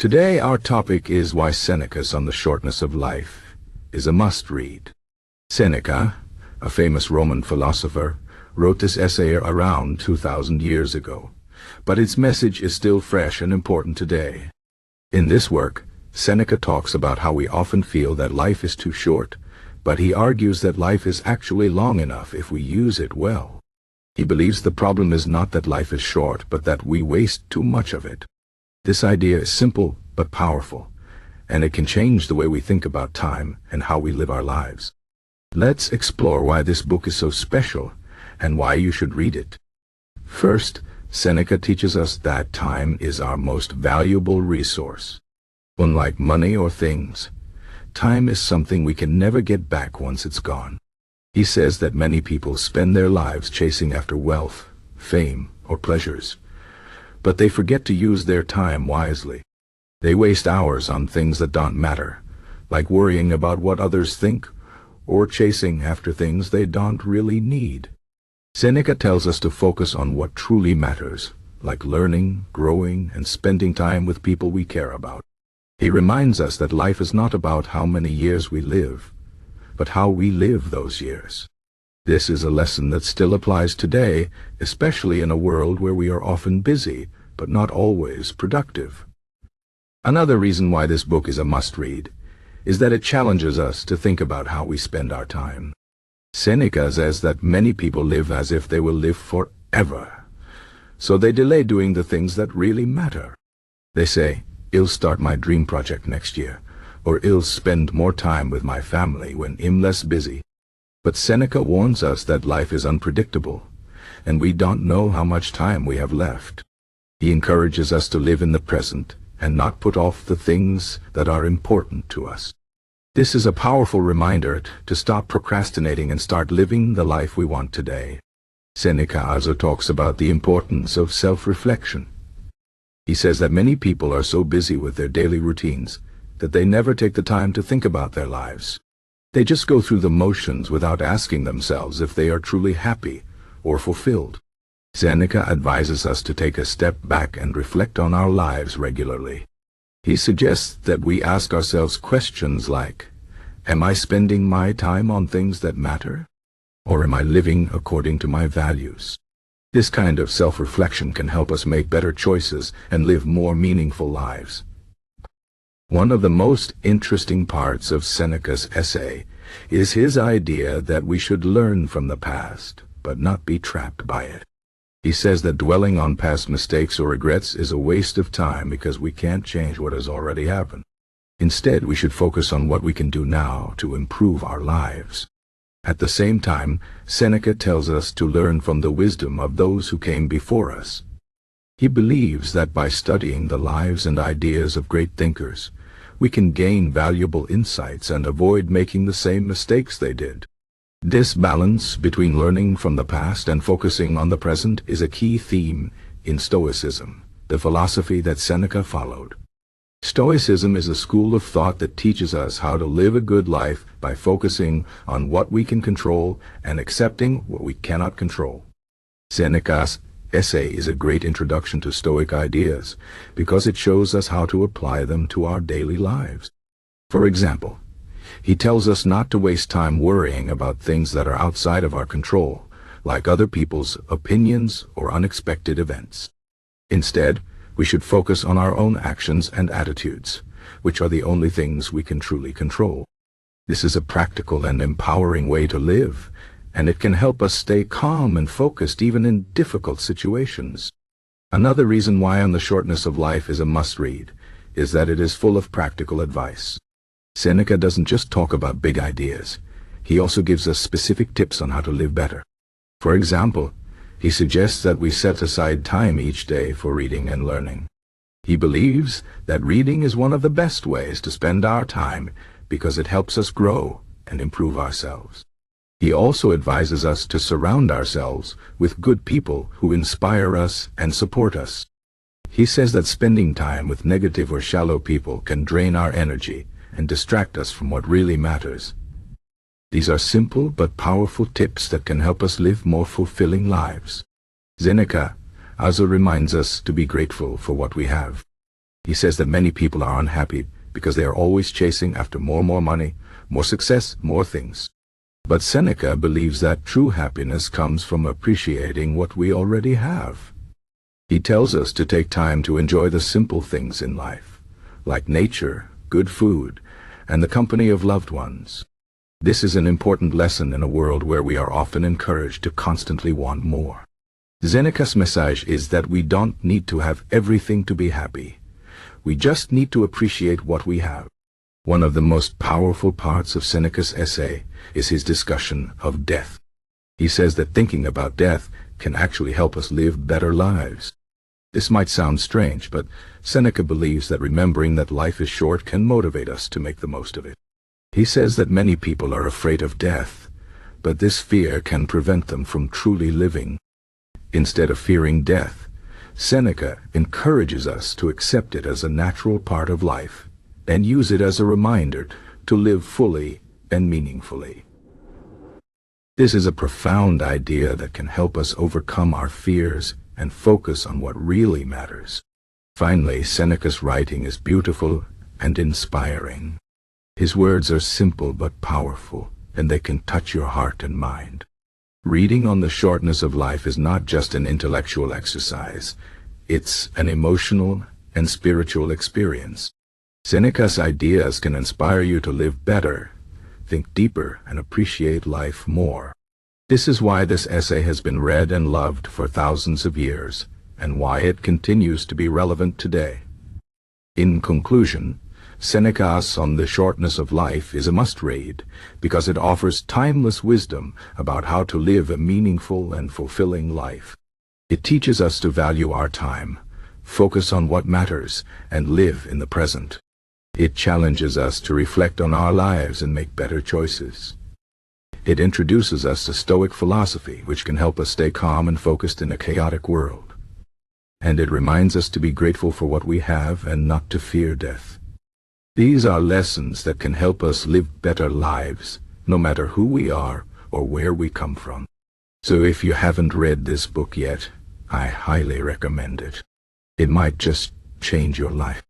Today our topic is why Senecas on the Shortness of Life is a must-read. Seneca, a famous Roman philosopher, wrote this essay around 2,000 years ago, but its message is still fresh and important today. In this work, Seneca talks about how we often feel that life is too short, but he argues that life is actually long enough if we use it well. He believes the problem is not that life is short, but that we waste too much of it. This idea is simple but powerful, and it can change the way we think about time and how we live our lives. Let's explore why this book is so special and why you should read it. First, Seneca teaches us that time is our most valuable resource. Unlike money or things, time is something we can never get back once it's gone. He says that many people spend their lives chasing after wealth, fame, or pleasures, but they forget to use their time wisely. They waste hours on things that don't matter, like worrying about what others think or chasing after things they don't really need. Seneca tells us to focus on what truly matters, like learning, growing, and spending time with people we care about. He reminds us that life is not about how many years we live, but how we live those years. This is a lesson that still applies today, especially in a world where we are often busy, but not always productive. Another reason why this book is a must-read is that it challenges us to think about how we spend our time. Seneca says that many people live as if they will live forever, so they delay doing the things that really matter. They say, "I'll start my dream project next year," or "I'll spend more time with my family when I'm less busy." But Seneca warns us that life is unpredictable, and we don't know how much time we have left. He encourages us to live in the present and not put off the things that are important to us. This is a powerful reminder to stop procrastinating and start living the life we want today. Seneca also talks about the importance of self-reflection. He says that many people are so busy with their daily routines that they never take the time to think about their lives. They just go through the motions without asking themselves if they are truly happy or fulfilled. Seneca advises us to take a step back and reflect on our lives regularly. He suggests that we ask ourselves questions like, am I spending my time on things that matter? Or am I living according to my values? This kind of self-reflection can help us make better choices and live more meaningful lives. One of the most interesting parts of Seneca's essay is his idea that we should learn from the past, but not be trapped by it. He says that dwelling on past mistakes or regrets is a waste of time because we can't change what has already happened. Instead, we should focus on what we can do now to improve our lives. At the same time, Seneca tells us to learn from the wisdom of those who came before us. He believes that by studying the lives and ideas of great thinkers, we can gain valuable insights and avoid making the same mistakes they did. This balance between learning from the past and focusing on the present is a key theme in Stoicism, the philosophy that Seneca followed. Stoicism is a school of thought that teaches us how to live a good life by focusing on what we can control and accepting what we cannot control. Seneca's essay is a great introduction to Stoic ideas because it shows us how to apply them to our daily lives. For example, he tells us not to waste time worrying about things that are outside of our control, like other people's opinions or unexpected events. Instead, we should focus on our own actions and attitudes, which are the only things we can truly control. This is a practical and empowering way to live, and it can help us stay calm and focused even in difficult situations. Another reason why On the Shortness of Life is a must-read is that it is full of practical advice. Seneca doesn't just talk about big ideas. He also gives us specific tips on how to live better. For example, he suggests that we set aside time each day for reading and learning. He believes that reading is one of the best ways to spend our time because it helps us grow and improve ourselves. He also advises us to surround ourselves with good people who inspire us and support us. He says that spending time with negative or shallow people can drain our energy and distract us from what really matters. These are simple but powerful tips that can help us live more fulfilling lives. Seneca also reminds us to be grateful for what we have. He says that many people are unhappy because they are always chasing after more money, more success, more things. But Seneca believes that true happiness comes from appreciating what we already have. He tells us to take time to enjoy the simple things in life, like nature, good food, and the company of loved ones. This is an important lesson in a world where we are often encouraged to constantly want more. Seneca's message is that we don't need to have everything to be happy. We just need to appreciate what we have. One of the most powerful parts of Seneca's essay is his discussion of death. He says that thinking about death can actually help us live better lives. This might sound strange, but Seneca believes that remembering that life is short can motivate us to make the most of it. He says that many people are afraid of death, but this fear can prevent them from truly living. Instead of fearing death, Seneca encourages us to accept it as a natural part of life and use it as a reminder to live fully and meaningfully. This is a profound idea that can help us overcome our fears and focus on what really matters. Finally, Seneca's writing is beautiful and inspiring. His words are simple but powerful, and they can touch your heart and mind. Reading on the shortness of life is not just an intellectual exercise, it's an emotional and spiritual experience. Seneca's ideas can inspire you to live better, think deeper, and appreciate life more. This is why this essay has been read and loved for thousands of years, and why it continues to be relevant today. In conclusion, Senecas on the Shortness of Life is a must-read because it offers timeless wisdom about how to live a meaningful and fulfilling life. It teaches us to value our time, focus on what matters, and live in the present. It challenges us to reflect on our lives and make better choices. It introduces us to Stoic philosophy, which can help us stay calm and focused in a chaotic world. And it reminds us to be grateful for what we have and not to fear death. These are lessons that can help us live better lives, no matter who we are or where we come from. So if you haven't read this book yet, I highly recommend it. It might just change your life.